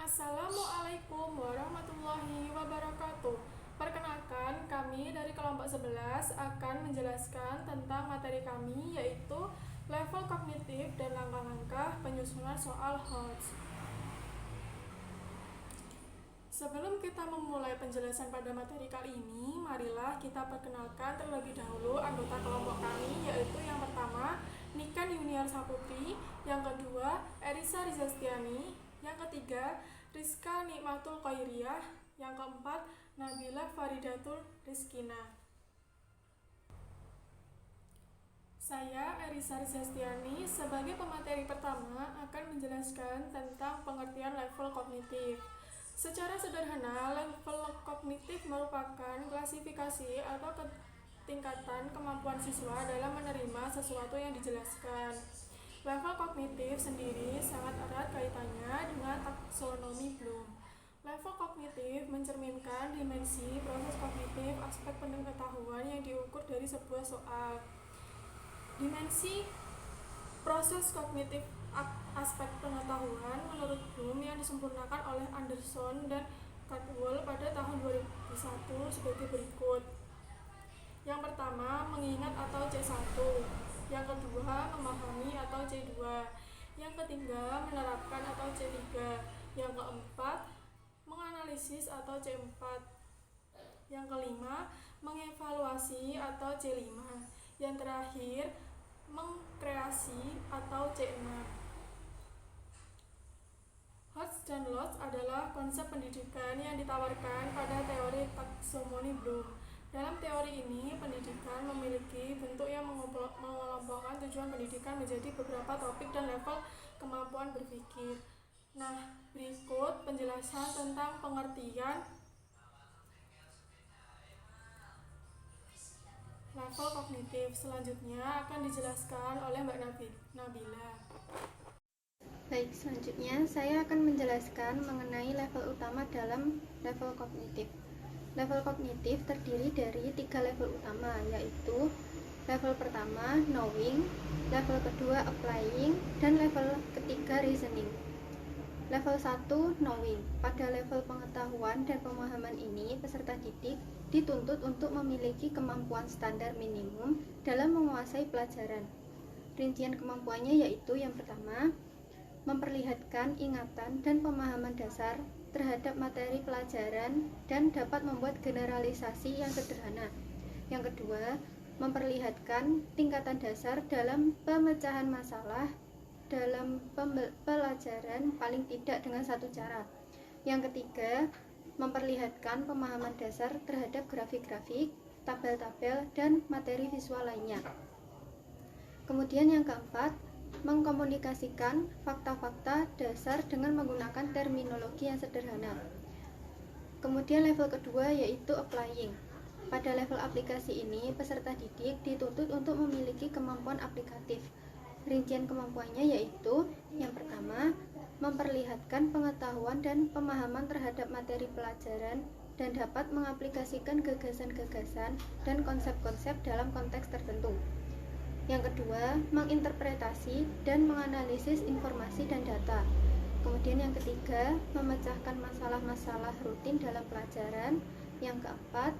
Assalamualaikum warahmatullahi wabarakatuh. Perkenalkan, kami dari kelompok 11 akan menjelaskan tentang materi kami, yaitu level kognitif dan langkah-langkah penyusunan soal HOTS. Sebelum kita memulai penjelasan pada materi kali ini, marilah kita perkenalkan terlebih dahulu anggota kelompok kami, yaitu yang pertama, Niken Yuniar Saputri, yang kedua, Erisa Rizastiani, yang ketiga, Rizka Nikmatul Khairiyah, yang keempat, Nabila Faridatul Rizkina. Saya, Erisa Rizastiani, sebagai pemateri pertama akan menjelaskan tentang pengertian level kognitif. Secara sederhana, level kognitif merupakan klasifikasi atau tingkatan kemampuan siswa dalam menerima sesuatu yang dijelaskan. Level kognitif sendiri sangat erat kaitannya dengan taksonomi Bloom. Level kognitif mencerminkan dimensi proses kognitif aspek pengetahuan yang diukur dari sebuah soal. Dimensi proses kognitif aspek pengetahuan menurut Bloom yang disempurnakan oleh Anderson dan Caldwell pada tahun 2001 sebagai berikut. Yang pertama, mengingat atau C1. Yang kedua, memahami atau C2. Yang ketiga, menerapkan atau C3. Yang keempat, menganalisis atau C4. Yang kelima, mengevaluasi atau C5. Yang terakhir, mengkreasi atau C6. HOTS dan LOTS adalah konsep pendidikan yang ditawarkan pada teori taksonomi Bloom. Dalam teori ini, pendidikan memiliki bentuk yang mengelompokkan tujuan pendidikan menjadi beberapa topik dan level kemampuan berpikir. Nah, berikut penjelasan tentang pengertian level kognitif. Selanjutnya akan dijelaskan oleh Mbak Nabila. Baik, selanjutnya saya akan menjelaskan mengenai level utama dalam level kognitif. Level kognitif terdiri dari 3 level utama, yaitu level pertama, knowing, level kedua, applying, dan level ketiga, reasoning. Level 1, knowing. Pada level pengetahuan dan pemahaman ini, peserta didik dituntut untuk memiliki kemampuan standar minimum dalam menguasai pelajaran. Rincian kemampuannya yaitu yang pertama, memperlihatkan ingatan dan pemahaman dasar terhadap materi pelajaran dan dapat membuat generalisasi yang sederhana. Yang kedua, memperlihatkan tingkatan dasar dalam pemecahan masalah dalam pelajaran paling tidak dengan satu cara. Yang ketiga, memperlihatkan pemahaman dasar terhadap grafik-grafik, tabel-tabel, dan materi visual lainnya. Kemudian yang keempat, mengkomunikasikan fakta-fakta dasar dengan menggunakan terminologi yang sederhana. Kemudian level kedua yaitu applying. Pada level aplikasi ini, peserta didik dituntut untuk memiliki kemampuan aplikatif. Rincian kemampuannya yaitu yang pertama, memperlihatkan pengetahuan dan pemahaman terhadap materi pelajaran dan dapat mengaplikasikan gagasan-gagasan dan konsep-konsep dalam konteks tertentu. Yang kedua, menginterpretasi dan menganalisis informasi dan data. Kemudian yang ketiga, memecahkan masalah-masalah rutin dalam pelajaran. Yang keempat,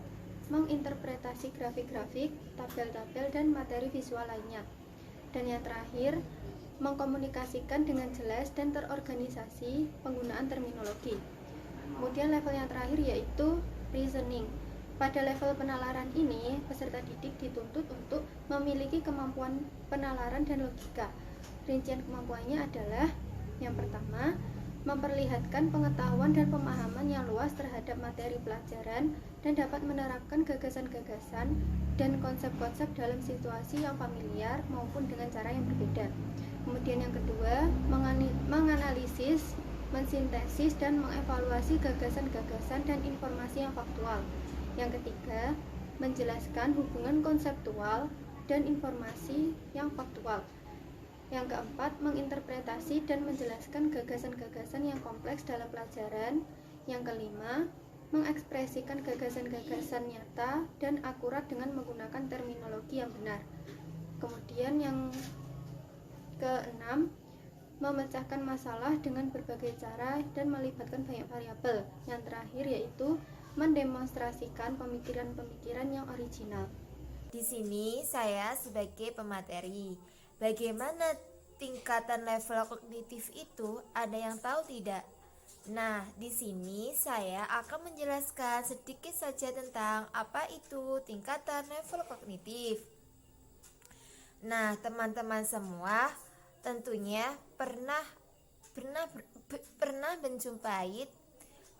menginterpretasi grafik-grafik, tabel-tabel, dan materi visual lainnya. Dan yang terakhir, mengkomunikasikan dengan jelas dan terorganisasi penggunaan terminologi. Kemudian level yang terakhir yaitu reasoning. Pada level penalaran ini, peserta didik dituntut untuk memiliki kemampuan penalaran dan logika. Rincian kemampuannya adalah yang pertama, memperlihatkan pengetahuan dan pemahaman yang luas terhadap materi pelajaran dan dapat menerapkan gagasan-gagasan dan konsep-konsep dalam situasi yang familiar maupun dengan cara yang berbeda. Kemudian yang kedua, menganalisis, mensintesis, dan mengevaluasi gagasan-gagasan dan informasi yang faktual. Yang ketiga, menjelaskan hubungan konseptual dan informasi yang faktual. Yang keempat, menginterpretasi dan menjelaskan gagasan-gagasan yang kompleks dalam pelajaran. Yang kelima, mengekspresikan gagasan-gagasan nyata dan akurat dengan menggunakan terminologi yang benar. Kemudian yang keenam, memecahkan masalah dengan berbagai cara dan melibatkan banyak variabel. Yang terakhir yaitu mendemonstrasikan pemikiran-pemikiran yang original. Di sini saya sebagai pemateri. Bagaimana tingkatan level kognitif itu? Ada yang tahu tidak? Nah, di sini saya akan menjelaskan sedikit saja tentang apa itu tingkatan level kognitif. Nah, teman-teman semua tentunya pernah menjumpai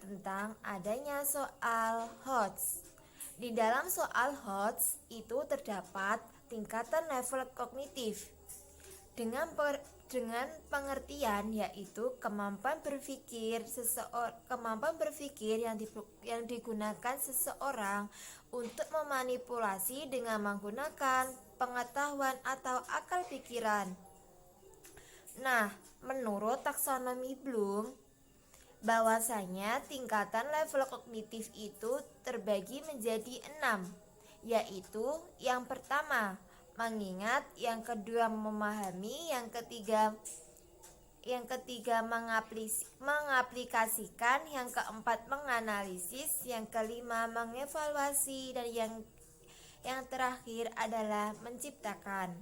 tentang adanya soal HOTS. Di dalam soal HOTS itu terdapat tingkatan level kognitif dengan pengertian yaitu kemampuan berpikir yang digunakan seseorang untuk memanipulasi dengan menggunakan pengetahuan atau akal pikiran. Nah, menurut taksonomi Bloom, bahwasanya tingkatan level kognitif itu terbagi menjadi 6, yaitu yang pertama mengingat, yang kedua memahami, yang ketiga mengaplikasikan, yang keempat menganalisis, yang kelima mengevaluasi, dan yang terakhir adalah menciptakan.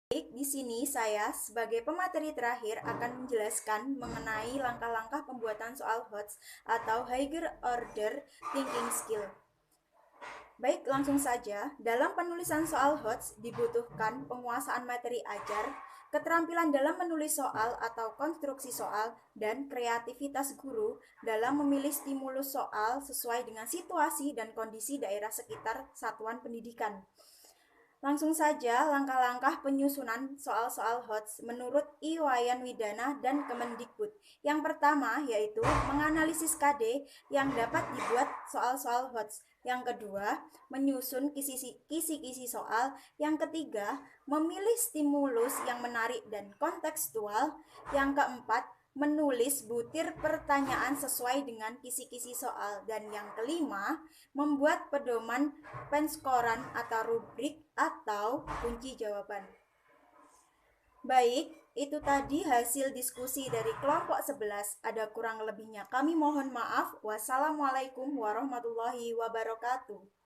Baik, di sini saya sebagai pemateri terakhir akan menjelaskan mengenai langkah-langkah pembuatan soal HOTS atau Higher Order Thinking Skill. Baik, langsung saja. Dalam penulisan soal HOTS dibutuhkan penguasaan materi ajar, keterampilan dalam menulis soal atau konstruksi soal, dan kreativitas guru dalam memilih stimulus soal sesuai dengan situasi dan kondisi daerah sekitar satuan pendidikan. Langsung saja langkah-langkah penyusunan soal-soal HOTS menurut I. Wayan Widana dan Kemendikbud. Yang pertama yaitu menganalisis KD yang dapat dibuat soal-soal HOTS. Yang kedua, menyusun kisi-kisi soal. Yang ketiga, memilih stimulus yang menarik dan kontekstual. Yang keempat, menulis butir pertanyaan sesuai dengan kisi-kisi soal. Dan yang kelima, membuat pedoman penskoran atau rubrik atau kunci jawaban. Baik, itu tadi hasil diskusi dari kelompok 11. Ada kurang lebihnya kami mohon maaf. Wassalamualaikum warahmatullahi wabarakatuh.